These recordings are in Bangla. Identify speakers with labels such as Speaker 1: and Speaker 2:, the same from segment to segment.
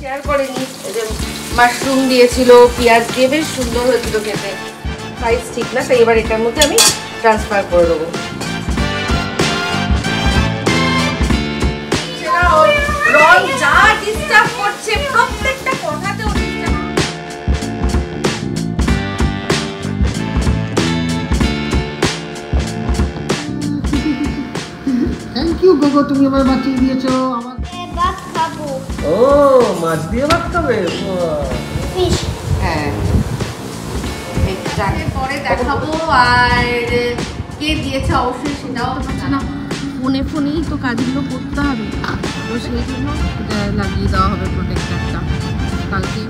Speaker 1: শেয়ার করেনি, মাশরুম দিয়েছিল, পেঁয়াজ দিয়ে বেশ সুন্দর হয়েছিল খেতে। সাইজ ঠিক না, তাই এবার এটার মধ্যে আমি ট্রান্সফার করে দেবো। রং যা ডিস্টার্ব করছে, প্রত্যেকটা কথাতে
Speaker 2: থ্যাংক ইউ গোগো, তুমি আমার বাঁচিয়ে দিয়েছো। আমার
Speaker 3: ভাত খাবো।
Speaker 2: ও মাছ দিয়ে ভাত খাবে?
Speaker 3: ফিশ।
Speaker 1: হ্যাঁ, এটাকে পরে দেখাবো। আর কে দিয়েছে অবশ্যই সেটাও জানা। ফোনেই তো কাজগুলো করতে হবে, তো সেই জন্য এটা লাগিয়ে দেওয়া হবে প্রোটেক্টরটা কালকে।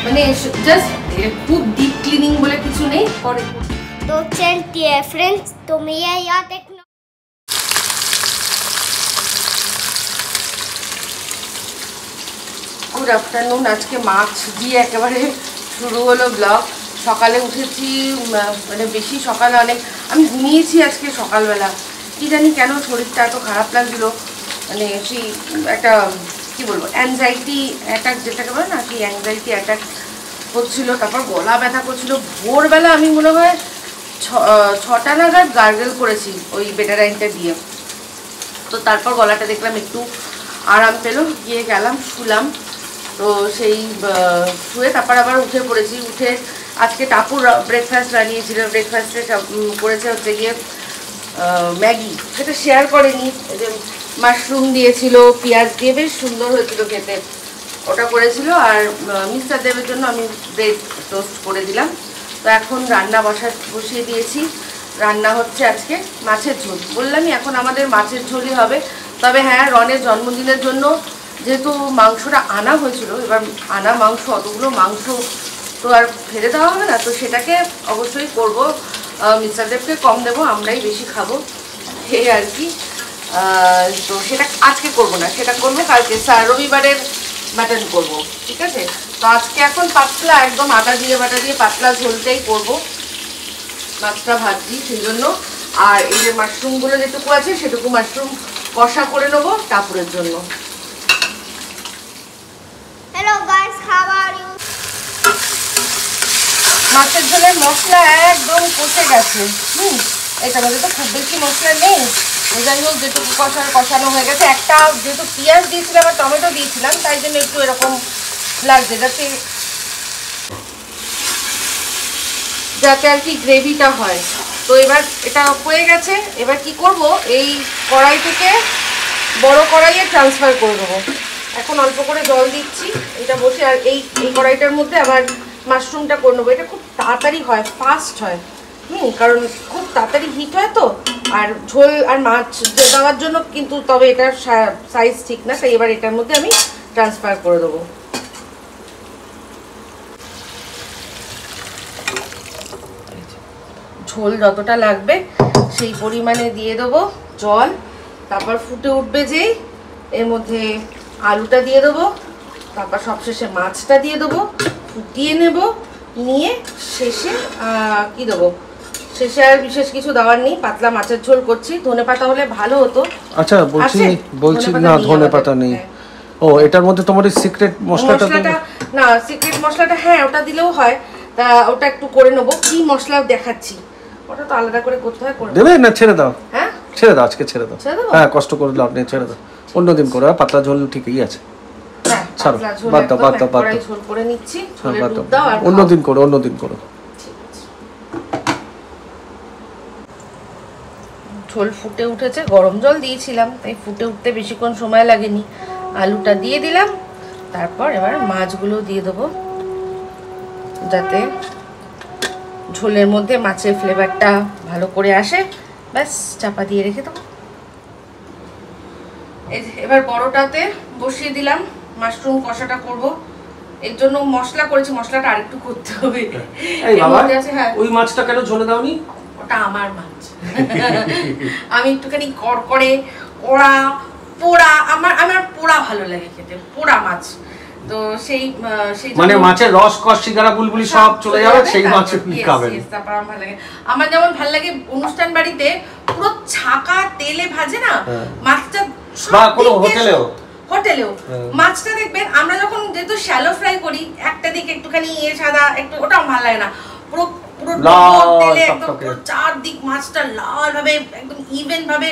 Speaker 1: মানে জাস্ট খুব ডিপ ক্লিনিং বলে কিছু নেই, পরে।
Speaker 3: तो चलती है फ्रेंड्स, तो मैं यहाँ देखना।
Speaker 1: Good afternoon. আজকে মাছ দিয়ে একেবারে শুরু হলো ব্লগ। সকালে উঠেছি, মানে বেশি সকালে অনেক আমি ঘুমিয়েছি আজকে সকালবেলা। কি জানি কেন শরীরটা এত খারাপ লাগছিলো, মানে সেই একটা কি বলবো অ্যাংজাইটি অ্যাটাক যেটাকে বলে না, সেই অ্যাংজাইটি অ্যাটাক হচ্ছিলো। তারপর গলা ব্যথা করছিলো। ভোরবেলা আমি মনে হয় 6টা নাগাদ গার্গেল করেছি ওই বেটারাইনটা দিয়ে। তো তারপর গলাটা দেখলাম একটু আরাম পেলো, গিয়ে গেলাম শুলাম। তো সেই শুয়ে তারপর আবার উঠে পড়েছি। উঠে আজকে টাপুর ব্রেকফাস্ট বানিয়েছিল। ব্রেকফাস্টে করেছে হচ্ছে গিয়ে ম্যাগি, সেটা শেয়ার করেনি। মাশরুম দিয়েছিল, পেঁয়াজ দিয়ে বেশ সুন্দর হয়েছিল খেতে, ওটা করেছিল। আর মিস্টার দেবের জন্য আমি ব্রেড টোস্ট করে দিলাম। তো এখন রান্না বসিয়ে দিয়েছি। রান্না হচ্ছে আজকে মাছের ঝোল। বললামই এখন আমাদের মাছের ঝোলই হবে। তবে হ্যাঁ, রনের জন্মদিনের জন্য যেহেতু মাংসটা আনা হয়েছিল, এবার আনা মাংস, অতগুলো মাংস তো আর ফেলে দেওয়া হবে না, তো সেটাকে অবশ্যই করব। মিস্টার দেবকে কম দেবো, আমরাই বেশি খাবো, এই আর কি। তো সেটা আজকে করব না, সেটা করবো কালকে। রবিবারের মাটন করব, ঠিক আছে। তো আজকে এখন পাতলা, একদম আদা দিয়ে বাটা দিয়ে পাতলা ঝোলটাই করব। মাছটা ভাজছি সেই জন্য। আর এই যে মাশরুমগুলো যেটুকু আছে সেটুকু মাশরুম কষা করে নেবো টাপুরের জন্য।
Speaker 3: Hello guys, how are you?
Speaker 1: মাছের ঝোলের মশলা একদম কষে গেছে। এটার মধ্যে তো খুব বেশি মশলা নেই, যাই হোক যেটুকু কষানো হয়ে গেছে। একটা যেহেতু পেঁয়াজ দিয়েছিলাম আর টমেটো দিয়েছিলাম, তাই জন্য একটু এরকম লাগছে, যাতে আর কি গ্রেভিটা হয়। তো এবার এটা হয়ে গেছে। এবার কি করব, এই কড়াই থেকে বড় কড়াইয়ে ট্রান্সফার করে দেবো। এখন অল্প করে জল দিচ্ছি, এটা বসে। আর এই কড়াইটার মধ্যে আবার মাশরুমটা করে নেবো। এটা খুব তাড়াতাড়ি হয়, ফাস্ট হয়, কারণ খুব তাড়াতাড়ি হিট হয় তো। আর ঝোল আর মাছ দেওয়ার জন্য কিন্তু, তবে এটার সাইজ ঠিক না, তাই এবার এটার মধ্যে আমি ট্রান্সফার করে দেবো। ঝোল যতটা লাগবে সেই পরিমাণে দিয়ে দেবো জল। তারপর ফুটে উঠবে যেই, এর মধ্যে আলুটা দিয়ে দেবো। তারপর সবশেষে মাছটা দিয়ে দেবো, ফুটিয়ে নেব। নিয়ে শেষে কি দেবো, শেষে আর বিশেষ কিছু দেওয়ার নেই। পাতলা মাছের ঝোল করছি, ধনেপাতা হলে ভালো হতো।
Speaker 2: আচ্ছা, বলছি না ধনেপাতা নেই। ও, এটার মধ্যে তোমার সিক্রেট মশলাটা
Speaker 1: না, সিক্রেট মশলাটা হ্যাঁ ওটা দিলেও হয়। তা ওটা একটু করে নেবো। কি মশলা দেখাচ্ছি, ওটা তো আলাদা করে করতে হয়।
Speaker 2: দেবে না, ছেড়ে দাও।
Speaker 1: হ্যাঁ
Speaker 2: ছেড়ে দাও, আজকে ছেড়ে দাও। হ্যাঁ, কষ্ট করে লাভ নেই, ছেড়ে দাও। অন্যদিন করো, পাতলা ঝোল ঠিকই আছে। ছাড়ো, বাদ দাও, বাদ দাও, বাদ দাও।
Speaker 1: ঝোল করে নিচ্ছি,
Speaker 2: অন্যদিন করো, অন্যদিন করো।
Speaker 1: ঝোল ফুটে উঠেছে, গরম জল দিয়েছিলাম, তাই ফুটে উঠতে বেশিক্ষণ সময় লাগেনি। আলুটা দিয়ে দিলাম, তারপর এবার মাছগুলো দিয়ে দেবো, যাতে ঝোলের মধ্যে মাছের ফ্লেভারটা ভালো করে আসে। ব্যাস, চাপা দিয়ে রেখে দেবো। এবার বড়টাতে বসিয়ে দিলাম, মাশরুম কষাটা করব। এর জন্য মশলা করেছি, মশলাটা আরেকটু করতে হবে।
Speaker 2: ওই মাছটা কেন ঝোলে দাওনি?
Speaker 1: ওটা আমার মাছ। আমি একটুখানি কড়কড়ে কড়া পোড়া, আমার পোড়া ভালো লাগে খেতে, পোড়া মাছ। তো সেই
Speaker 2: মানে মাছের রস কষ শিগারা বুলবুলি সব চলে যাবে, সেই মাছ খাবেন।
Speaker 1: আমার যেমন ভালো লাগে অনুষ্ঠান বাড়িতে পুরো ছাকা তেলে ভাজে না মাছটা,
Speaker 2: বা কোনো হোটেলেও
Speaker 1: মাছটা দেখবেন আমরা যখন যেহেতু শ্যালো ফ্রাই করি একটা দিক একটুখানি সাদা একটু ওটাও ভালো লাগে না, পুরো পুরো তেলে একদম চারদিক মাছটা লাল ভাবে একদম ইভেন ভাবে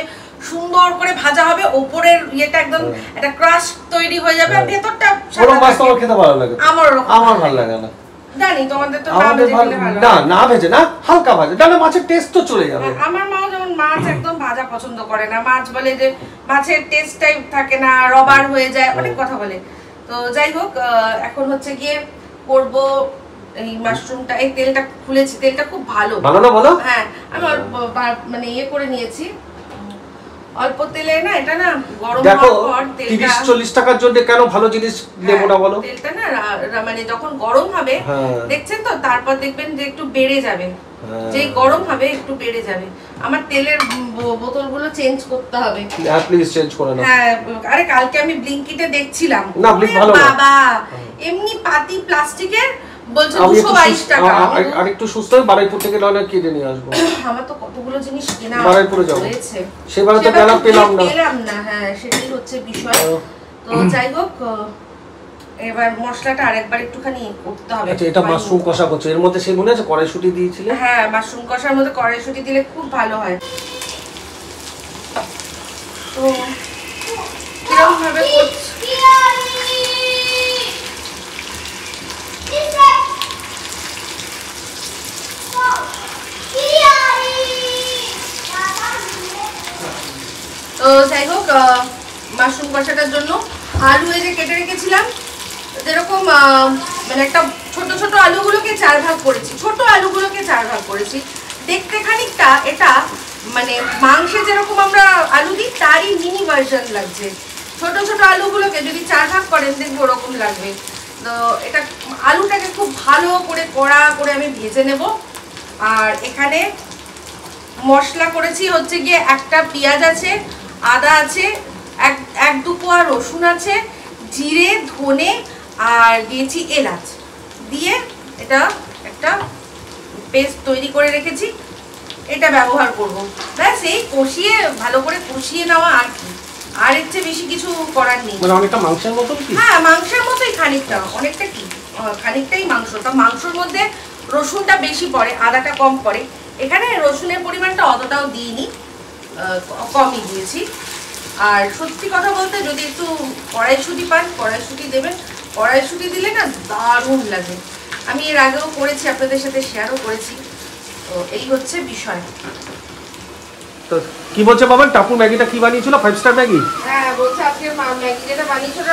Speaker 1: সুন্দর করে ভাজা হবে, উপরের ইয়েটা একদম একটা ক্রাশ তৈরি হয়ে যাবে আর ভেতরটা
Speaker 2: পুরো মাছ তো খেতে ভালো লাগে। আমার ভালো লাগে না জানি, তোমাদের তো না ভেজে না হালকা ভাজা, তাহলে মাছের টেস্ট তো চলে যাবে।
Speaker 1: আমার মাও যেমন মাছ একদম ভাজা পছন্দ করে না, মাছ বলে যে মাছের টেস্টটাই থাকে না, রবার হয়ে যায়, অনেক কথা বলে। তো যাই হোক, এখন হচ্ছে গিয়ে করব এই মাশরুমটা। এই তেলটা খুলেছি, তেলটা খুব ভালো
Speaker 2: ভালো না বলো?
Speaker 1: হ্যাঁ আমি মানে ইয়ে করে নিয়েছি অল্প তেলে না, এটা না গরম হওয়ার পর তেলটা 30-40
Speaker 2: টাকার জন্য কেন ভালো জিনিস নেবো না বলো?
Speaker 1: তেলটা না মানে যখন গরম হবে দেখছেন তো, তারপর দেখবেন যে একটু বেড়ে যাবে, যেই গরম হবে একটু বেড়ে যাবে। আমার তেলের বোতলগুলো চেঞ্জ করতে হবে।
Speaker 2: হ্যাঁ প্লিজ চেঞ্জ করে নাও।
Speaker 1: হ্যাঁ আরে কালকে আমি ব্লিঙ্কিটে দেখছিলাম,
Speaker 2: না ব্লিঙ্ক ভালো না
Speaker 1: বাবা, এমনি পাতি প্লাস্টিকের বলছে 222 টাকা।
Speaker 2: আর একটু সুস্থ হয়ে বারাইপুর থেকে লনে কিনে নিয়ে আসবো।
Speaker 1: আমার তো কতগুলো জিনিস কেনা
Speaker 2: বারাইপুরে যাব
Speaker 1: হয়েছে,
Speaker 2: সেবারে তো পেলাম
Speaker 1: না। হ্যাঁ সেটাই হচ্ছে বিষয়। তো যাই হোক, এবার মশলাটা আরেকবার একটুখানি করতে হবে।
Speaker 2: আচ্ছা এটা মাশরুম কষা করছো, এর মধ্যে সেই মনে আছে কড়াইশুঁটি দিয়েছিলে?
Speaker 1: হ্যাঁ মাশরুম কষার মধ্যে কড়াইশুঁটি দিলে খুব ভালো হয়। তো কিরকম ভাবে করছি তো যাই হোক, মাশরুম কষাটার জন্য আলু এই যে কেটে রেখেছিলাম, যেরকম মানে একটা ছোট ছোট আলুগুলোকে 4 ভাগ করেছি, ছোট আলুগুলোকে 4 ভাগ করেছি। দেখতে খানিকটা এটা মানে মাংসে যেরকম আমরা আলু দিই তারই মিনি ভার্সন লাগছে। ছোট ছোট আলুগুলোকে যদি 4 ভাগ করেন দেখবো ওরকম লাগবে। তো এটা আলুটাকে খুব ভালো করে কড়া করে আমি ভেজে নেব। আর এখানে মশলা করেছি হচ্ছে গিয়ে একটা পেঁয়াজ আছে, আদা আছে, এক দু কোয়া রসুন আছে, জিরে ধনে আর দিয়েছি এলাচ দিয়ে এটা একটা পেস্ট তৈরি করে রেখেছি, এটা ব্যবহার করব। ব্যাস এই কষিয়ে ভালো করে কষিয়ে নেওয়া আর কি, আর এর চেয়ে বেশি কিছু করার নেই।
Speaker 2: মানে অনেকটা মাংসের মতো কি? হ্যাঁ
Speaker 1: মাংসের মতোই খানিকটা, অনেকটা কি খানিকটাই মাংস। তা মাংসর মধ্যে রসুনটা বেশি পড়ে, আদাটা কম পড়ে। এখানে রসুনের পরিমাণটা অতটাও দিইনি, কমই দিয়েছি। আর সত্যি কথা বলতে যদি একটু কড়াইশুঁটি পান কড়াইশুঁটি দেবেন, কড়াইশুঁটি দিলে না দারুণ লাগে। আমি এর আগেও করেছি, আপনাদের সাথে শেয়ারও করেছি। তো এই হচ্ছে বিষয়।
Speaker 2: তো কি বলছে বাবা, টাপুর ম্যাগিটা কি বানিয়েছিল? 5 স্টার ম্যাগি?
Speaker 1: হ্যাঁ বলছে আজকে ম্যাগি যেটা বানিয়েছিল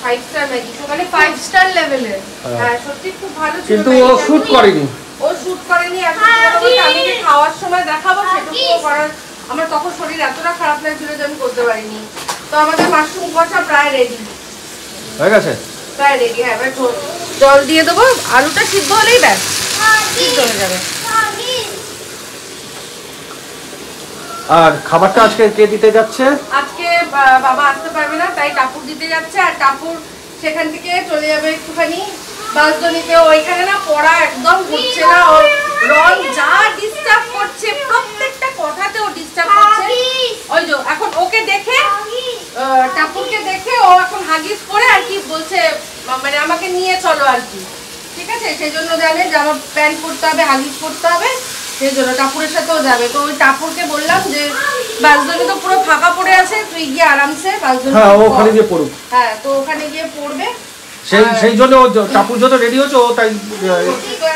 Speaker 1: 5 স্টার ম্যাগি, মানে 5 স্টার লেভেলের। হ্যাঁ সত্যি খুব ভালো ছিল,
Speaker 2: কিন্তু ও শুট করেনি।
Speaker 1: আমি যে খাওয়ার সময় দেখাবো সেটুকুও করার আমার তখন শরীর এতটা খারাপ লাগছিল যে আমি করতে পারিনি। তো আমাদের মাশরুম কষা প্রায় রেডি
Speaker 2: হয়ে গেছে,
Speaker 1: প্রায় রেডি। হ্যাঁ এবার জল দিয়ে দেবো, আলুটা সিদ্ধ হলেই ব্যাস সিদ্ধ হয়ে যাবে।
Speaker 2: আর খাবারটা আজকে কে দিতে যাচ্ছে?
Speaker 1: আজকে বাবা আসতে পারবে না, তাই টাপুর দিতে যাচ্ছে। আর টাপুর সেখান থেকে চলে যাবে একটুখানি বাসদনিতে। ওইখানে না পড়া একদম হচ্ছে না, ও রং যা ডিস্টার্ব করছে, প্রত্যেকটা কথাতে ও ডিস্টার্ব করছে। ওই যে এখন ওকে দেখে, টাপুরকে দেখে ও এখন হাগিস করে আর কি বলছে, মানে আমাকে নিয়ে চলো আর কি, ঠিক আছে? সেই জন্য জানে যে আমার প্যান্ট পরতে হবে, হাগিস করতে হবে, সেই জন্য টাপুরের সাথেও যাবে। তো ওই টাপুরকে বললাম যে বাসদনি তো পুরো ফাঁকা পড়ে আছে, তুই গিয়ে আরামসে বাসদনি।
Speaker 2: হ্যাঁ ওখানে গিয়ে পড়ুক।
Speaker 1: হ্যাঁ তো ওখানে গিয়ে পড়বে।
Speaker 2: সেই জন্য টাপুর যত রেডি হচ্ছে ও তাই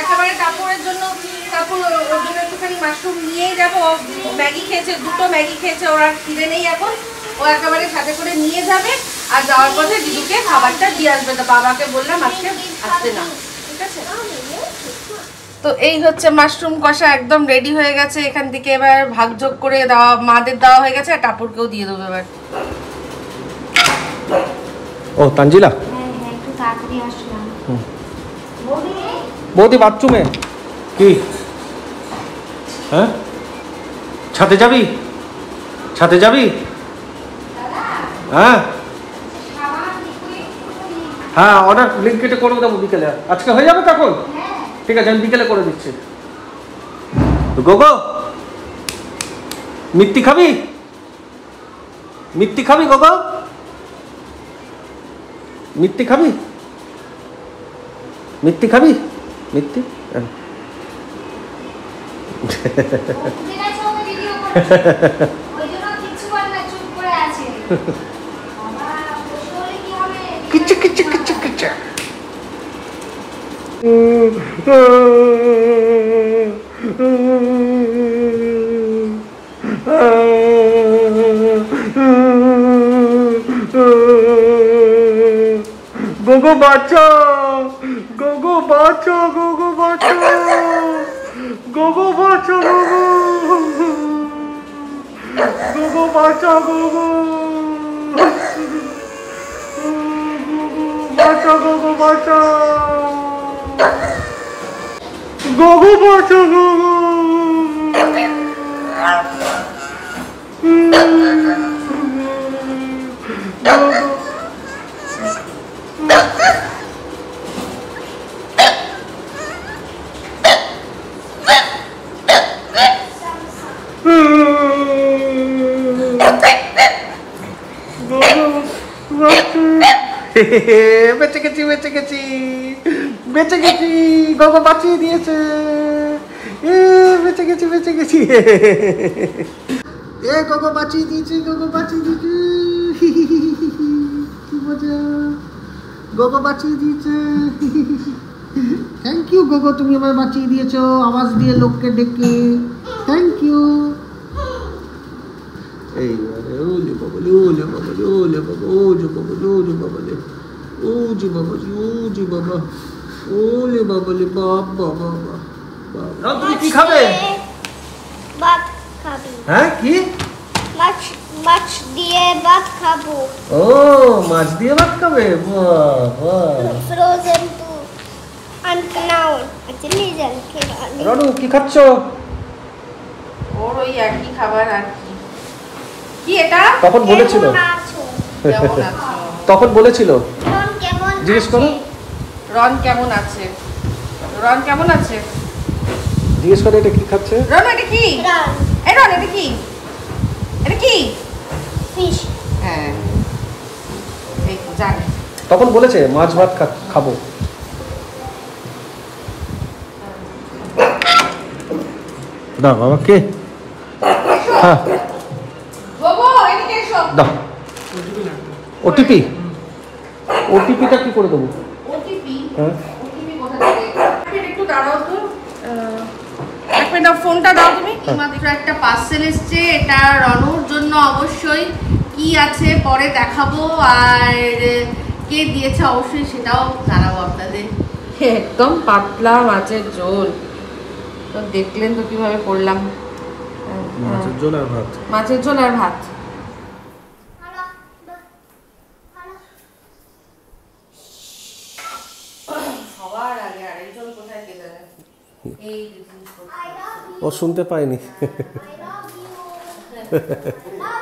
Speaker 1: একেবারে টাপুরের জন্য, টাপুর ওর জন্য একটুখানি মাশরুম নিয়েই যাবো। ম্যাগি খেয়েছে, 2টো ম্যাগি খেয়েছে, ওরা খিদে নেই এখন। ও একেবারে সাথে করে নিয়ে যাবে আর যাওয়ার পথে দিদুকে খাবারটা দিয়ে আসবে। তো বাবাকে বললাম আজকে আসতে না, ঠিক আছে? তো এই হচ্ছে মাশরুম কষা একদম রেডি হয়ে গেছে। এখান থেকে এবার ভাগযোগ করে দেওয়া, মাদের দেওয়া হয়ে গেছে, আর টাপুরকেও দিয়ে দেবো এবার।
Speaker 2: ও তানজিলা
Speaker 3: একটু তাড়াতাড়ি আসলাম।
Speaker 2: বৌদি বাথরুমে কি? হ্যাঁ ছাদে যাবি? ছাদে যাবি? হ্যাঁ হ্যাঁ অর্ডার ব্লিঙ্কিটে করে দেবো বিকেলে। আজকে হয়ে যাবে তখন? ঠিক আছে আমি বিকেলে করে দিচ্ছি। গোগো মিত্তি খাবি? মিত্তি খাবি গোগো? মিত্তি খাবি? মিত্তি খাবি? মিত্তি কিচ্ছু কিচ্ছু কিচ্ছু কিচ্ছু গোগো বাচ্চা, গোগো বাচ্চা, গোগো বাচ্চা, গোগো বাচ্চা, গোগো বাচ্চা, গোগো বাচ্চা, গোগো বাচ্চা, গোগো বাচ্চা, গোগো বেঁচে গেছি, বেঁচে গেছি, বেঁচে গেছি, গোগো বাঁচিয়ে দিয়েছে। বেঁচে গেছি, বেঁচে গেছি, গোগো বাঁচিয়ে দিয়েছে, গোগো বাঁচিয়ে দিয়েছে, কি মজা, গোগো বাঁচিয়ে দিয়েছে। থ্যাংক ইউ গোগো, তুমি আমায় বাঁচিয়ে দিয়েছো আওয়াজ দিয়ে, লোককে ডেকে। Thank you. এইবারে ওলে বাবালে, ওলে বাবালে, ওলে বাবা, ওলে বাবালে, ওলে বাবালে, ওজি বাবাজি, ওজি বাবা, ওলে বাবালে, বাবা বাবা। তুমি কি খাবে?
Speaker 3: ভাত খাবি?
Speaker 2: হ্যাঁ কি?
Speaker 3: মাছ দিয়ে ভাত খাবো।
Speaker 2: ও মাছ দিয়ে ভাত খাবে? বাহ বাহ।
Speaker 3: ফ্রোজেন টু আনকাউন্ট চিলি জল খেলা।
Speaker 2: রনু কি খাচ্ছ?
Speaker 1: ওর ওই একই খাবার আর কি। কি এটা?
Speaker 2: তখন বলেছিল,
Speaker 1: কেমন আছো?
Speaker 2: তখন বলেছিল,
Speaker 3: রন কেমন
Speaker 2: জিজ্ঞেস করো।
Speaker 1: রন কেমন আছে? রন কেমন আছে?
Speaker 2: জিজ্ঞেস করে এটা কি খাচ্ছে?
Speaker 1: রন এটা কি?
Speaker 3: রন
Speaker 1: এই রন এটা কি? এটা কি?
Speaker 3: ফিশ।
Speaker 1: হ্যাঁ এই তো জানি।
Speaker 2: তখন বলেছে মাছ ভাত খাবো। দাও বাবা, কে? হ্যাঁ
Speaker 1: বাবু এদিকে এসো।
Speaker 2: দাও। ওটিপি, ওটিপিটা কি করে দেবো?
Speaker 1: ওটিপি?
Speaker 2: হ্যাঁ
Speaker 1: ওটিপি কোথা থেকে? একটু দাঁড়াও তো। এক মিনিট ফোনটা দাও তুমি। মাত্র একটা পার্সেল এসছে, এটা রনুর জন্য অবশ্যই। কি আছে পরে দেখাবো, আর কে দিয়েছে অবশ্যই সেটাও জানাবো আপনাদের। একদম পাতলা মাছের ঝোল, তো দেখলেন তো কিভাবে করলাম।
Speaker 2: মাছের ঝোল আর ভাত।
Speaker 1: মাছের ঝোল আর ভাত। সবার আগে আরেকজন কোথায় কে জানে? এই
Speaker 2: ও শুনতে পায়নি।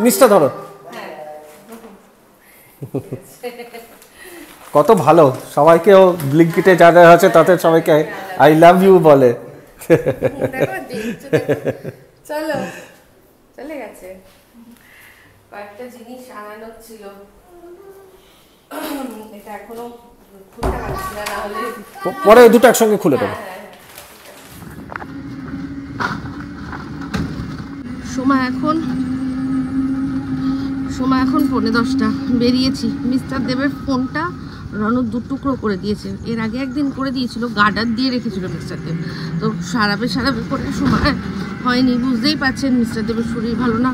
Speaker 2: নিচটা ধরো। কত ভালো, সবাইকে ও ব্লিঙ্কিটে যারা আছে তাদের সবাইকে আই লাভ ইউ বলে।
Speaker 1: চলো চলে গেছে। কয়েকটা জিনিস আনানোর ছিল, এটা এখনো খুলতে পারছি না, না হলে
Speaker 2: পরে দুটো একসঙ্গে খুলে দেবো।
Speaker 1: সময় এখন 10:45, বেরিয়েছি। মিস্টার দেবের ফোনটা রনু দুটুকরো করে দিয়েছে। এর আগে একদিন করে দিয়েছিল, গার্ডার দিয়ে রেখেছিল মিস্টার দেব, তো সারাবে করে সময় হয়নি। বুঝতেই পারছেন মিস্টার দেবের শরীর ভালো না।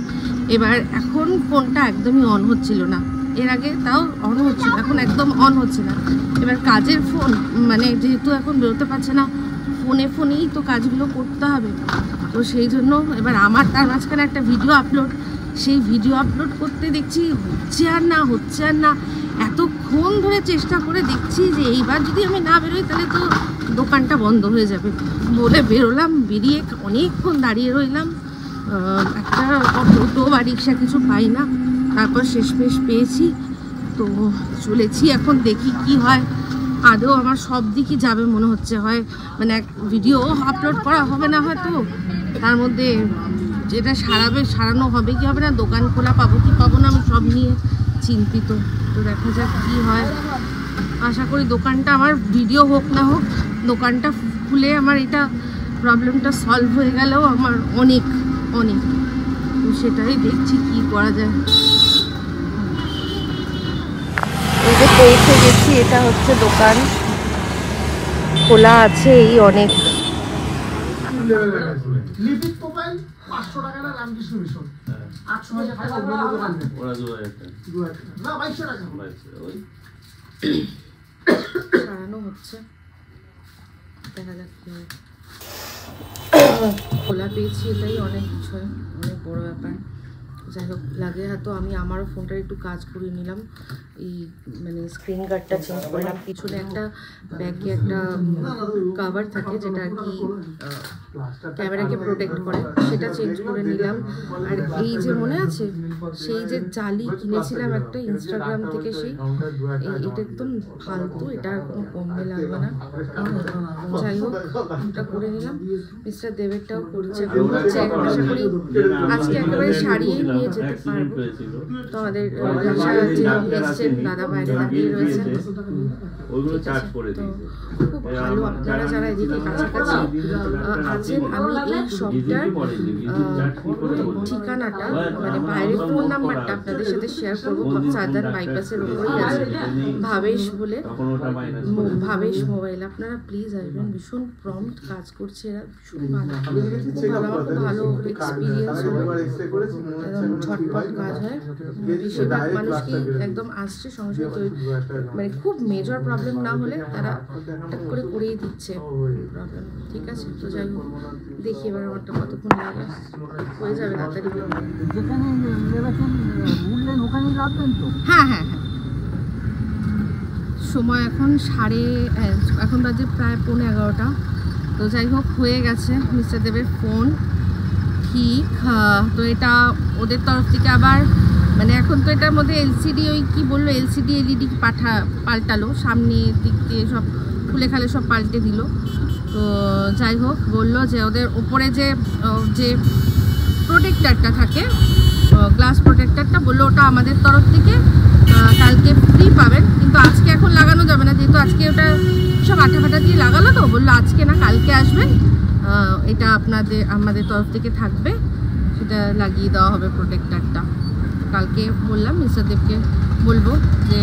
Speaker 1: এবার এখন ফোনটা একদমই অন হচ্ছিল না। এর আগে তাও অন হচ্ছিল, এখন একদম অন হচ্ছে না। এবার কাজের ফোন, মানে যেহেতু এখন বেরোতে পারছে না, ফোনেই তো কাজগুলো করতে হবে। তো সেই জন্য এবার আমার তার মাঝখানে একটা ভিডিও আপলোড, সেই ভিডিও আপলোড করতে দেখছি হচ্ছে আর না। এতক্ষণ ধরে চেষ্টা করে দেখছি যে এইবার যদি আমি না বেরোই তাহলে তো দোকানটা বন্ধ হয়ে যাবে বলে বেরোলাম। বেরিয়ে অনেকক্ষণ দাঁড়িয়ে রইলাম, একটা অটো বা রিক্সা কিছু পাই না। তারপর শেষমেশ পেয়েছি, তো চলেছি। এখন দেখি কি হয়। আদৌ আমার সব দিকই যাবে মনে হচ্ছে। হয় মানে এক ভিডিও আপলোড করা হবে না হয়তো, তার মধ্যে যেটা সারানো হবে কি হবে না, দোকান খোলা পাবো কি পাবো না, আমি সব নিয়ে চিন্তিত। তো দেখা যাক কি হয়। আশা করি দোকানটা আমার ভিডিও হোক না হোক, দোকানটা খুলে আমার এটা প্রবলেমটা সলভ হয়ে গেলেও আমার অনেক অনেক, তো সেটাই দেখছি কি করা যায়। এই যে পৌঁছে গেছি, এটা হচ্ছে দোকান, খোলা আছে এই অনেক।
Speaker 2: লিপিড প্রোফাইল 500 টাকা না রামকৃষ্ণ মিশন 800 টাকা ওরা 2000 না 2200 টাকা ওই
Speaker 1: সারানো হচ্ছে, দেখা যাক কি হয়। খোলা পেয়েছি এটাই অনেক বিষয়, অনেক বড় ব্যাপার। যাই হোক, লাগে হয়তো আমি আমারও ফোনটার একটু কাজ করে নিলাম, এই মানে স্ক্রিন গার্ডটা চেঞ্জ করলাম, পিছনে একটা ব্যাগে একটা কাভার থাকে যেটা আর কি ক্যামেরাকে প্রোটেক্ট করে, সেটা চেঞ্জ করে নিলাম। আর এই যে মনে আছে সেই যে জালি কিনেছিলাম একটা ইনস্টাগ্রাম থেকে, সেই এটা একদম ফালতু, এটা আর কোনো কমবে লাগবে না। যাই হোক, এটা করে নিলাম। মিস্টার দেবেরটাও করছে, আশা করি আজকে একেবারে সারিয়ে নিয়ে যেতে পারবো। তো আমাদের এসছেন দাদা, বাইরে দাঁড়িয়ে রয়েছেন, খুব ভালো। আপনারা যারা এদিকে কাছাকাছি আছেন, আমি এই শপটার ঠিকানাটা মানে বাইরের ফোন নাম্বারটা আপনাদের সাথে শেয়ার করবো। চারদার বাইপাসের উপরেই আছে, ভাবেশ বলে, ভাবেশ মোবাইল। আপনারা প্লিজ আসবেন, ভীষণ প্রম্পট কাজ করছে এরা, ভীষণ ভালো, খুব ভালো এক্সপিরিয়েন্স হলো, একদম ঝটপট কাজ হয়। বেশিরভাগ মানুষকে একদম আসছে সঙ্গে সঙ্গে, মানে খুব মেজর প্রবলেম না হলে তারা টাক করে করেই দিচ্ছে প্রবলেম। ঠিক আছে, তো যাই হোক, দেখি এবার আমারটা কতক্ষণ লাগে, হয়ে যাবে তাড়াতাড়ি। হ্যাঁ হ্যাঁ হ্যাঁ, সময় এখন এখন বাজে প্রায় 11:15। তো যাই হোক, হয়ে গেছে মিস্টার দেবের ফোন ঠিক। তো এটা ওদের তরফ থেকে আবার মানে এখন তো এটার মধ্যে এলসিডি, ওই কি বললো এলসিডি এলইডি পাল্টালো, সামনের দিক দিয়ে সব খুলে খালে সব পাল্টে দিল। তো যাই হোক, বললো যে ওদের ওপরে যে প্রোটেক্টারটা থাকে, গ্লাস প্রোটেক্টারটা, বললো ওটা আমাদের তরফ থেকে কালকে ফ্রি পাবেন, কিন্তু আজকে এখন লাগানো যাবে না, যেহেতু আজকে ওটা সব আঠা ফাটা দিয়ে লাগালো। তো বললো আজকে না, কালকে আসবেন, এটা আমাদের তরফ থেকে থাকবে, সেটা লাগিয়ে দেওয়া হবে প্রোটেক্টারটা। কালকে বললাম মিস্টার দেবকে বলবো যে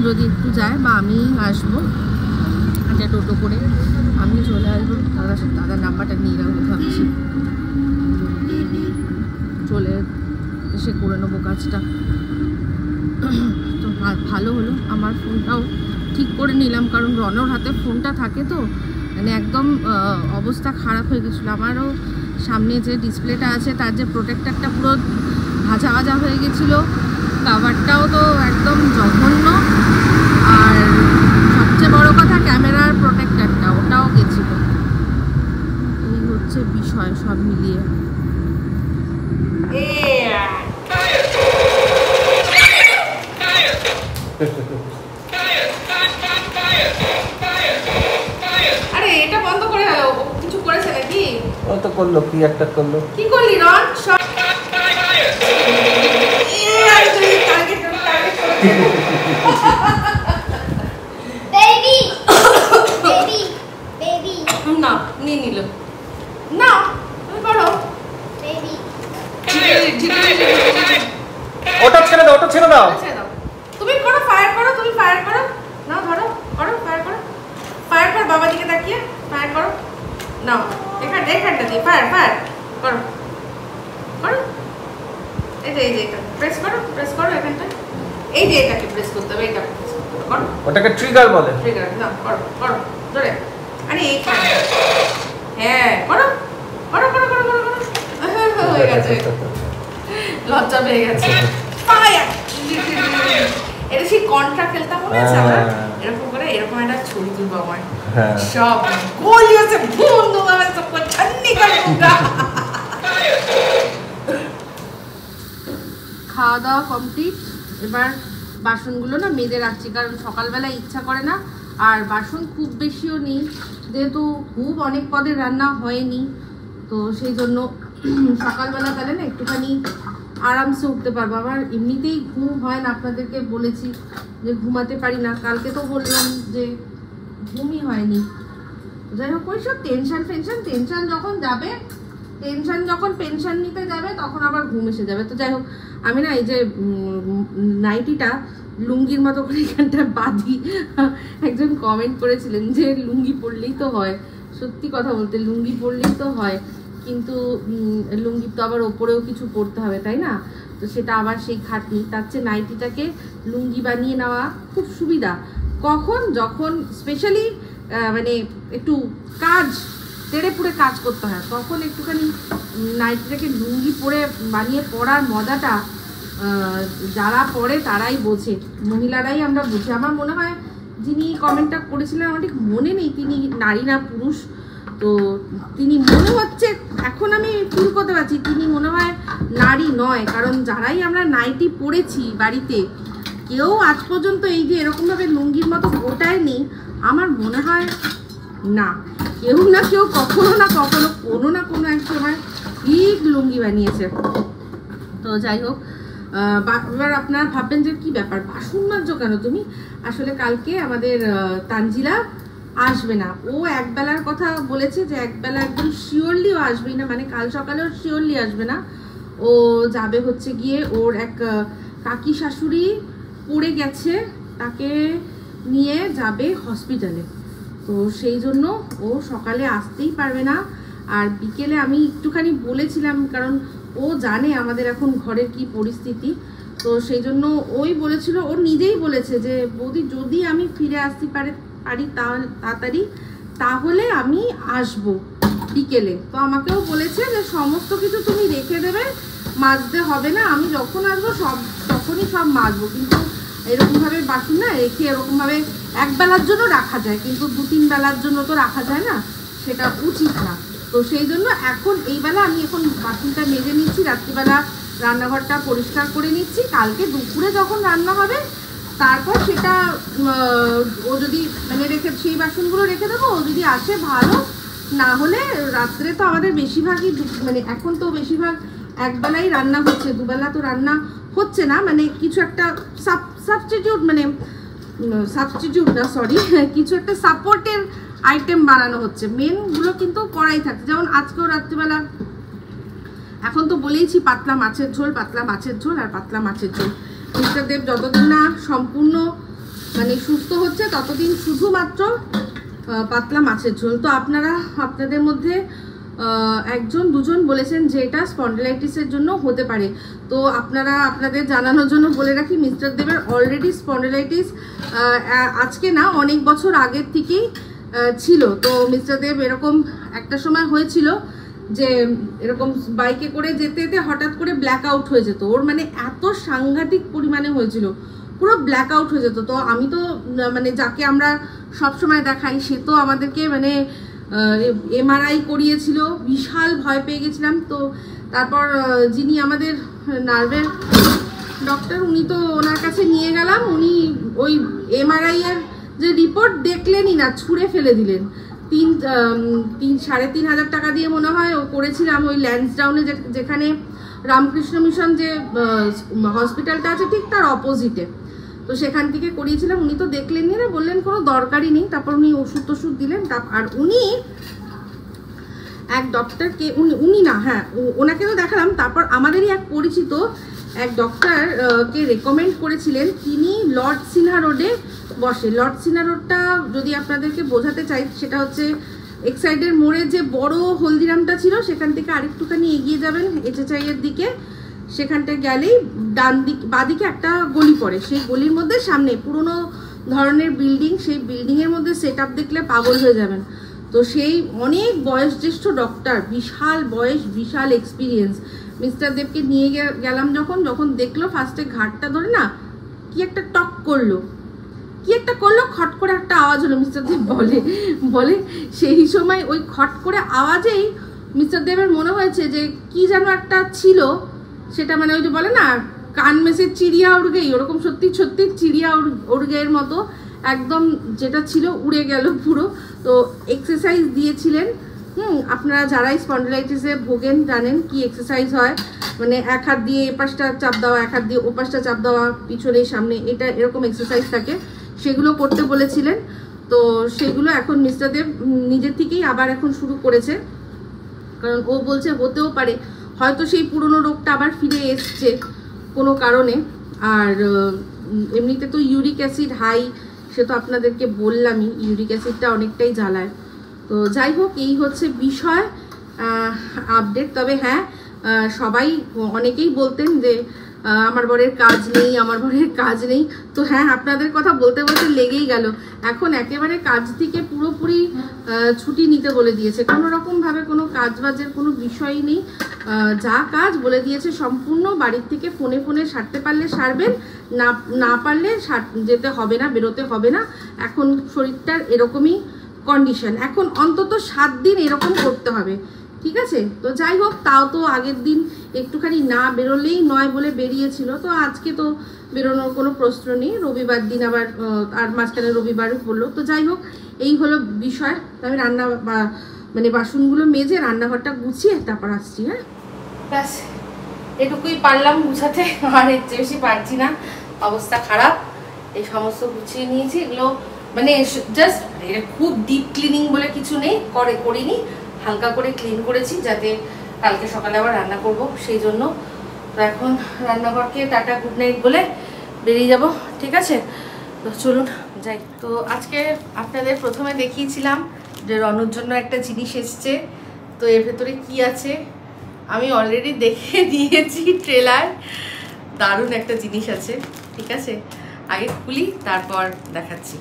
Speaker 1: যদি একটু যায় বা আমি আসবো, একটা টোটো করে আমি চলে আসবো, দাদার নাম্বারটা নিয়ে রাখবো ভাবছি, চলে এসে করে নেবো কাজটা। তো ভালো হলো, আমার ফোনটাও ঠিক করে নিলাম, কারণ রনর হাতে ফোনটা থাকে তো মানে একদম অবস্থা খারাপ হয়ে গেছিলো। আমারও সামনে যে ডিসপ্লেটা আছে তার যে প্রোটেক্টারটা পুরো ভাজা ভাজা হয়ে গেছিলো, কাভারটাও তো একদম জঘন্য, আর সবচেয়ে বড় কথা ক্যামেরার প্রোটেক্টারটা ওটাও গেছিলো। এই হচ্ছে বিষয় সব মিলিয়ে। আরে এটা বন্ধ করে গেল, কিছু করেছে নাকি?
Speaker 2: ও তো করলো, কি একটা করলো।
Speaker 1: কি করলি রন?
Speaker 3: বেবি বেবি বেবি
Speaker 1: না, নিয়ে নিল না, তুমি করো
Speaker 3: বেবি।
Speaker 2: ওটা ছেড়ে দাও, ওটা ছেড়ে দাও,
Speaker 1: তুমি করো, ফায়ার করো, তুমি ফায়ার করো, না ধরো, করো ফায়ার করো, ফায়ার করো, বাবা দিকে তাকিয়ে ফায়ার করো, নাও এখানটা দিয়ে ফায়ার করো করো, এই যে এটা প্রেস করো এখানটা, এই যে এটাকে প্রেস করতে হবে, এটা প্রেস করতে হবে, করো,
Speaker 2: ওটাকে ট্রিগার বলে।
Speaker 1: ট্রিগার না, করো ধরে, আরে এইখানে, হ্যাঁ করো হয়ে গেছে, লজ্জা পেয়ে গেছে। ফায়ার, এটা সেই কন্ট্রা খেলতাম মনে আছে আমরা, এরকম করে এরকম একটা ছবি তুলবো আমার, সব গোলিও সে বন্ধু হবে, সব ঠান্ডি করবো। খাওয়া দাওয়া কমপ্লিট, এবার বাসনগুলো না মেজে রাখছি, কারণ সকালবেলা ইচ্ছা করে না, আর বাসন খুব বেশিও নেই, যেহেতু খুব অনেক পদের রান্না হয়নি, তো সেই জন্য সকালবেলা তাহলে না একটুখানি আরামসে উঠতে পারবো। আমার এমনিতেই ঘুম হয় না, আপনাদেরকে বলেছি যে ঘুমাতে পারি না, কালকে তো বললাম যে ঘুমই হয়নি। যাই হোক, ওই সব টেনশন যখন যাবে, যখন পেনশন নিতে যাবে তখন আবার ঘুম এসে যাবে। তো যাই হোক, আমি না এই যে নাইটিটা লুঙ্গির মতো করে এখানটা বাঁধি। একজন কমেন্ট করেছিলেন যে লুঙ্গি পরলেই তো হয়, সত্যি কথা বলতে লুঙ্গি পরলেই তো হয়, কিন্তু লুঙ্গি তো আবার ওপরেও কিছু পরতে হবে, তাই না? তো সেটা আবার সেই খাটনি, তার চেয়ে নাইটিটাকে লুঙ্গি বানিয়ে নেওয়া খুব সুবিধা। কখন? যখন স্পেশালি মানে একটু কাজ তেড়ে পুড়ে কাজ করতে হয়, তখন একটুখানি নাইটিটাকে লুঙ্গি পরে বানিয়ে পরার মজাটা যারা পরে তারাই বোঝে, মহিলারাই আমরা বুঝি। আমার মনে হয় যিনি কমেন্টটা করেছিলেন, আমার ঠিক মনে নেই তিনি নারী না পুরুষ, তো তিনি মনে হচ্ছে, এখন আমি ফিল করতে পারছি তিনি মনে হয় নারী নয়, কারণ যারাই আমরা নাইটি পরেছি বাড়িতে, কেউ আজ পর্যন্ত এই যে এরকমভাবে লুঙ্গির মতো গোটায়নি। আমার মনে হয় না, কেউ না কেউ কখনো না কখনো কোনো না কোনো এক সময় ঠিক লুঙ্গি বানিয়েছে। তো যাই হোক, এবার আপনারা ভাববেন যে কি ব্যাপার, বাসন মাজছো কেন তুমি? আসলে কালকে আমাদের তানজিলা আসবে না, ও একবেলার কথা বলেছে যে একবেলা একদম শিওরলিও আসবেই না, মানে কাল সকালেও শিওরলি আসবে না। ও যাবে হচ্ছে গিয়ে, ওর এক কাকি শাশুড়ি পড়ে গেছে, তাকে নিয়ে যাবে হসপিটালে। তো সেই জন্য ও সকালে আসতেই পারবে না। আর বিকেলে আমি একটুখানি বলেছিলাম, কারণ ও জানে আমাদের এখন ঘরের কি পরিস্থিতি, তো সেই জন্য ওই বলেছিল, ও নিজেই বলেছে যে বৌদি যদি আমি ফিরে আসতে পারি তাড়াতাড়ি, তাহলে আমি আসব বিকেলে। তো আমাকেও বলেছে যে সমস্ত কিছু তুমি রেখে দেবে, মাজতে হবে না, আমি যখন আসবো তখনই সব মাজবো, কিন্তু এরকমভাবে বাসন না রেখে এরকমভাবে একবেলার জন্য রাখা যায়, কিন্তু 2-3 বেলার জন্য তো রাখা যায় না, সেটা উচিত না। তো সেই জন্য এখন এই বেলা আমি এখন বাসনটা মেজে নিচ্ছি, রাত্রিবেলা রান্নাঘরটা পরিষ্কার করে নিচ্ছি, কালকে দুপুরে যখন রান্না হবে তারপর সেটা ও যদি মানে সেই বাসনগুলো রেখে দেবো, ও যদি আসে ভালো, না হলে রাত্রে তো আমাদের বেশিরভাগই মানে এখন তো বেশিরভাগ একবেলাই রান্না হচ্ছে, দুবেলা তো রান্না হচ্ছে না, মানে কিছু একটা সাবস্টিটিউট না সরি কিছু একটা সাপোর্টের আইটেম বানানো হচ্ছে, মেনগুলো কিন্তু করাই থাকছে। যেমন আজকেও রাত্রিবেলা, এখন তো বলেইছি পাতলা মাছের ঝোল আর পাতলা মাছের ঝোল। মিস্টার দেব যতদিন না সম্পূর্ণ মানে সুস্থ হচ্ছে ততদিন শুধুমাত্র পাতলা মাছের ঝোল। তো আপনাদের মধ্যে 1-2জন বলেছেন যে এটা স্পন্ডিলাইটিসের জন্য হতে পারে, তো আপনাদের জানানোর জন্য বলে রাখি, মিস্টার দেবের অলরেডি স্পন্ডিলাইটিস আজকে না অনেক বছর আগের থেকেই ছিল। তো মিস্টার দেব এরকম একটা সময় হয়েছিল যে এরকম বাইকে করে যেতে যেতে হঠাৎ করে ব্ল্যাক আউট হয়ে যেত, ওর মানে এত সাংঘাতিক পরিমাণে হয়েছিল, পুরো ব্ল্যাক আউট হয়ে যেত। তো আমি তো মানে যাকে আমরা সবসময় দেখাই, সে তো আমাদেরকে মানে MRI করিয়েছিল, বিশাল ভয় পেয়ে গেছিলাম। তো তারপর যিনি আমাদের নার্ভের ডক্টর, উনি তো ওনার কাছে নিয়ে গেলাম, উনি ওই MRI এর যে রিপোর্ট দেখলেনই না, ছুঁড়ে ফেলে দিলেন। 3,500 টাকা দিয়ে মনে হয় ও করেছিলাম ওই ল্যান্সডাউনে, যেখানে রামকৃষ্ণ মিশন যে হসপিটালটা আছে ঠিক তার অপোজিটে, তো সেখান থেকে করিয়েছিলাম। উনি তো দেখলেনই না, বললেন কোনো দরকারই নেই, তারপর উনি ওষুধ দিলেন। আর উনি এক ডক্টরকে উনি না, হ্যাঁ ওনাকে তো দেখালাম, তারপর আমাদেরই এক পরিচিত এক ডক্টরকে রেকমেন্ড করেছিলেন, তিনি লর্ড সিনহা রোডে বসে। লর্ড সিনহা রোডটা যদি আপনাদেরকে বোঝাতে চাই, সেটা হচ্ছে এক্সাইডের মোড়ে যে বড় হলদিরামটা ছিল, সেখান থেকে আরেকটুখানি এগিয়ে যাবেন HHI এর দিকে, সেখানটা গেলেই বাদিকে একটা গলি পড়ে, সেই গলির মধ্যে সামনে পুরনো ধরনের বিল্ডিং, সেই বিল্ডিংয়ের মধ্যে সেট আপ দেখলে পাগল হয়ে যাবেন। তো সেই অনেক বয়োজ্যেষ্ঠ ডক্টর, বিশাল বয়স, বিশাল এক্সপিরিয়েন্স। মিস্টার দেবকে নিয়ে গেলাম যখন দেখলো, ফার্স্টে ঘাটটা ধরে না কি একটা টক করলো, খট করে একটা আওয়াজ হলো। মিস্টার দেব বলে সেই সময় ওই খট করে আওয়াজেই মিস্টার দেবের মনে হয়েছে যে কি যেন একটা ছিল, সেটা মানে ওই যে বলে না কান মেসে চিড়িয়া উড়গেই, ওরকম সত্যি চিড়িয়া উড়গের মতো একদম যেটা ছিল উড়ে গেল পুরো। তো এক্সারসাইজ দিয়েছিলেন, আপনারা যারাই স্পন্ডিলাইটিসে ভোগেন জানেন কি এক্সারসাইজ হয়, মানে এক হাত দিয়ে এ পাশটা চাপ দেওয়া, এক হাত দিয়ে ও পাশটা চাপ দেওয়া, পিছনে সামনে, এটা এরকম এক্সারসাইজ থাকে, সেগুলো করতে বলেছিলেন। তো সেগুলো এখন মিস্টার দেব নিজের থেকেই আবার এখন শুরু করেছে, কারণ ও বলছে হতেও পারে হয়তো সেই পুরনো রোগটা আবার ফিরে এসছে কোনো কারণে। আর এমনিতে তো ইউরিক অ্যাসিড হাই, সে তো আপনাদেরকে বললামই, ইউরিক অ্যাসিডটা অনেকটাই জ্বালায়। তো যাই হোক, এই হচ্ছে বিষয় আপডেট। তবে হ্যাঁ, সবাই অনেকেই বলতেন যে আমার বরের কাজ নেই, আমার বরের কাজ নেই। তো হ্যাঁ, আপনাদের কথা বলতে বলতে লেগেই গেল। এখন একেবারে কাজ থেকে পুরোপুরি ছুটি নিতে বলে দিয়েছে, কোনো রকমভাবে কোনো কাজ বাজের কোনো বিষয়ই নেই। যা কাজ বলে দিয়েছে সম্পূর্ণ বাড়ির থেকে ফোনে ফোনে সারতে পারলে সারবেন, না পারলে যেতে হবে না, বেরোতে হবে না। এখন শরীরটার এরকমই কন্ডিশন, এখন অন্তত 7 দিন এরকম করতে হবে, ঠিক আছে? তো যাই হোক, তাও তো আগের দিন একটুখানি না বেরোলেই নয় বলে বেরিয়েছিল, তো আজকে তো বেরোনোর কোনো প্রশ্ন নেই। রবিবার দিন আবার আর মাঝখানে রবিবার বললো। তো যাই হোক, এই হলো বিষয়। আমি মানে বাসনগুলো মেজে রান্নাঘরটা গুছিয়ে তারপর আসছি। হ্যাঁ, ব্যাস এটুকুই পারলাম গুছাতে, আর এর চেয়ে বেশি পারছি না, অবস্থা খারাপ। এই সমস্ত গুছিয়ে নিয়েছি, এগুলো মানে জাস্ট খুব ডিপ ক্লিনিং বলে কিছু নেই, করিনি, হালকা করে ক্লিন করেছি যাতে কালকে সকালে আবার রান্না করব, সেই জন্য। তো এখন রান্নাঘরকে টাটা গুড নাইট বলে বেরিয়ে যাব, ঠিক আছে? তো চলুন যাই। তো আজকে আপনাদের প্রথমে দেখিয়েছিলাম যে রনুর জন্য একটা জিনিস এসছে। তো এর ভেতরে কি আছে আমি অলরেডি দেখে দিয়েছি, ট্রেলার। দারুণ একটা জিনিস আছে, ঠিক আছে? আগে খুলি তারপর দেখাচ্ছি।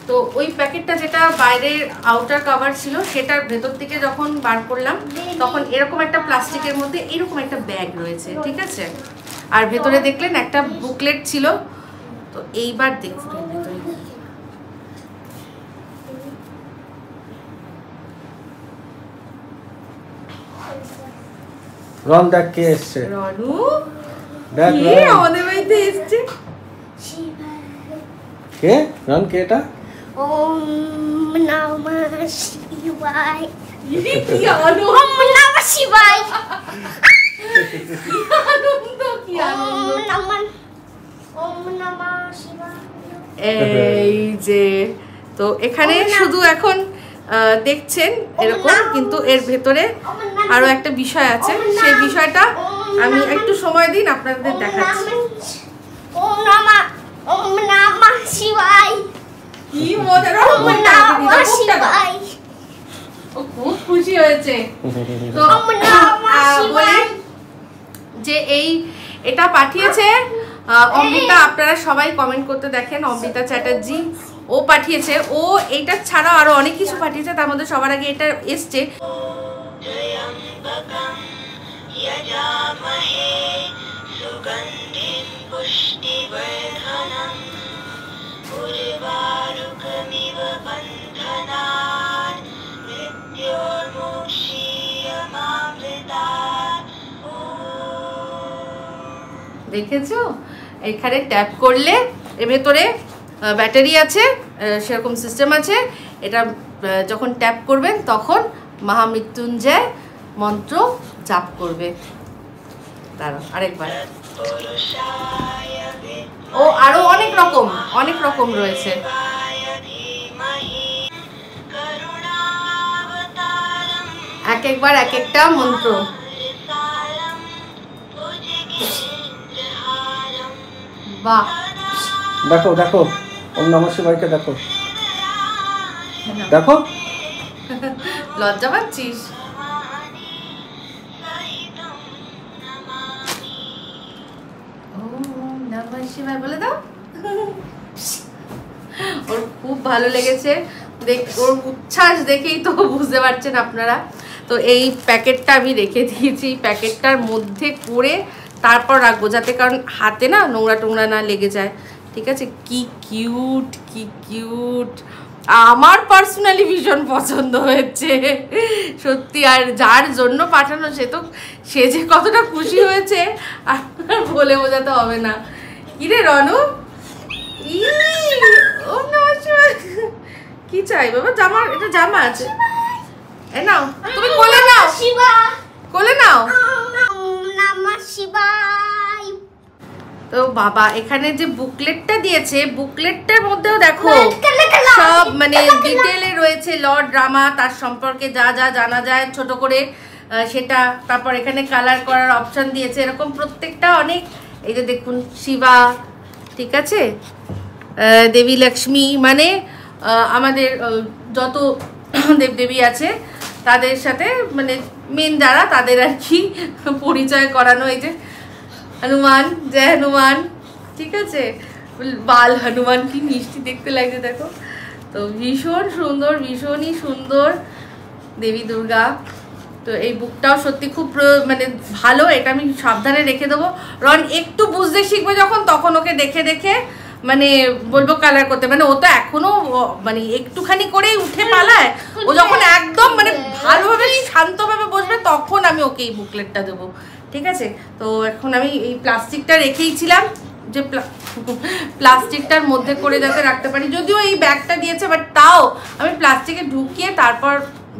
Speaker 1: তো ওই প্যাকেটটা যেটা বাইরের আউটার কভার ছিল, সেটার ভেতর থেকে যখন বার করলাম তখন এরকম একটা প্লাস্টিকের মধ্যে এরকম একটা ব্যাগ রয়েছে, ঠিক আছে? আর ভেতরে দেখলেন একটা বুকলেট ছিল। তো এইবার দেখুন ভেতরে
Speaker 2: রন দেখ কে এসছে।
Speaker 1: রনু
Speaker 2: দেখ
Speaker 1: কে আমাদের বাড়িতে এসছে?
Speaker 2: কে রন? কে এটা?
Speaker 3: ওম নমঃ শিবায়।
Speaker 1: কি আনন্দ,
Speaker 3: ওম নমঃ শিবায়।
Speaker 1: কি আনন্দ, কি আনন্দ।
Speaker 3: ওম নমঃ শিবায়।
Speaker 1: এই যে, তো এখানে শুধু এখন দেখছেন এরকম, কিন্তু এর ভেতরে আরো একটা বিষয় আছে, সেই বিষয়টা আমি একটু সময় দিন আপনাদের দেখাচ্ছি।
Speaker 3: ওম নমঃ শিবায়।
Speaker 1: কি মজার,
Speaker 3: ওম নমঃ শিবায়।
Speaker 1: ও খুব খুশি হয়েছে। তো
Speaker 3: ওম নমঃ
Speaker 1: বলে
Speaker 3: শিবায়।
Speaker 1: যে এটা পাঠিয়েছে অমৃতা। আপনারা সবাই কমেন্ট করতে দেখেন, অমৃতা চ্যাটার্জি ও পাঠিয়েছে। ও এইটা ছাড়াও আরো অনেক কিছু পাঠিয়েছে, তার মধ্যে সবার আগে এটা এসছে। দেখেছো, এখানে ট্যাপ করলে এর ভেতরে ব্যাটারি আছে, সেরকম সিস্টেম আছে। এটা যখন ট্যাপ করবেন তখন মহামৃত্যুঞ্জয় মন্ত্র জাপ করবে। দাঁড়াও আরেকবার। ও আরো অনেক রকম রয়েছে। একবার এক একটা মন্ত্র। বাহ,
Speaker 2: দেখো দেখো ওম নমঃ শিবায়কে দেখো, দেখো।
Speaker 1: লজ্জা পাচ্ছিস? ওম নমঃ শিবায় বলে দাও। ওর খুব ভালো লেগেছে, ওর উচ্ছ্বাস দেখেই তো বুঝতে পারছেন আপনারা। তো এই প্যাকেটটা আমি রেখে দিয়েছি, প্যাকেটটার মধ্যে করে তারপর রাখবো, যাতে কারণ হাতে না নোংরা টোংরা না লেগে যায়, ঠিক আছে? কি কিউট, কি কিউট, আমার পার্সোনালি ভীষণ পছন্দ হয়েছে সত্যি। আর যার জন্য পাঠানো সে যে কতটা খুশি হয়েছে আর বলে বোঝাতে হবে না। কিরে রনু, কি চাই বাবা? এটা জামা আছে। এই নাও, তুমি কোলে নাও, কোলে নাও।
Speaker 3: ওম নমঃ শিবায়।
Speaker 1: তো বাবা এখানে যে বুকলেটটা দিয়েছে, বুকলেটটার মধ্যেও দেখো সব মানে ডিটেলে রয়েছে লর্ড রামা, তার সম্পর্কে যা যা জানা যায় ছোট করে সেটা। তারপর এখানে কালার করার অপশন দিয়েছে, এরকম প্রত্যেকটা অনেক। এই যে দেখুন শিবা, ঠিক আছে, দেবী লক্ষ্মী, মানে আমাদের যত দেবদেবী আছে তাদের সাথে মানে মেন যারা তাদের আর কি পরিচয় করানো। এই যে হনুমান, জয় হনুমান, ঠিক আছে, বাল হনুমান, কি মিষ্টি দেখতে লাগছে দেখো। তো ভীষণ সুন্দর, ভীষণই সুন্দর দেবী দুর্গা। তো এই বুকটাও সত্যি খুব মানে ভালো, এটা আমি সাবধানে রেখে দেবো। রন একটু বুঝতে শিখবে যখন, তখন ওকে দেখে দেখে মানে বলবো কালার করতে। মানে ও তো এখনো মানে একটুখানি করেই উঠে পালায়, ও যখন একদম মানে ভালোভাবে শান্তভাবে বসবে তখন আমি ওকে এই বুকলেটটা দেবো, ঠিক আছে। তো এখন আমি এই প্লাস্টিকটা রেখেইছিলাম যে প্লাস্টিকটার মধ্যে করে যাতে রাখতে পারি, যদিও এই ব্যাগটা দিয়েছে বাট তাও আমি প্লাস্টিকে ঢুকিয়ে তারপর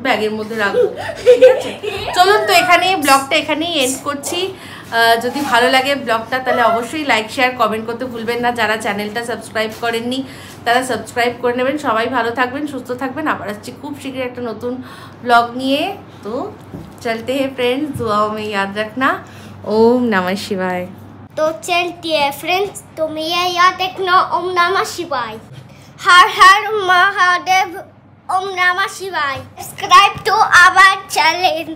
Speaker 1: ব্যাগের মধ্যে রাখবো, ঠিক আছে। চলুন, তো এখানে ব্লগটা এখানেই এন্ড করছি। যদি ভালো লাগে ব্লগটা তাহলে অবশ্যই লাইক শেয়ার কমেন্ট করতে ভুলবেন না। যারা চ্যানেলটা সাবস্ক্রাইব করেননি তারা সাবস্ক্রাইব করে নেবেন। সবাই ভালো থাকবেন, সুস্থ থাকবেন। আবার আসছি খুব শীঘ্রই একটা নতুন ব্লগ নিয়ে। তো চলতে हैं फ्रेंड्स, दुआओं में याद रखना। ओम नमः शिवाय।
Speaker 3: तो चलती है फ्रेंड्स, तुम्हें ये याद रखना। ओम नमः शिवाय। हर हर महादेव। ओम नमः शिवाय। Subscribe to our channel.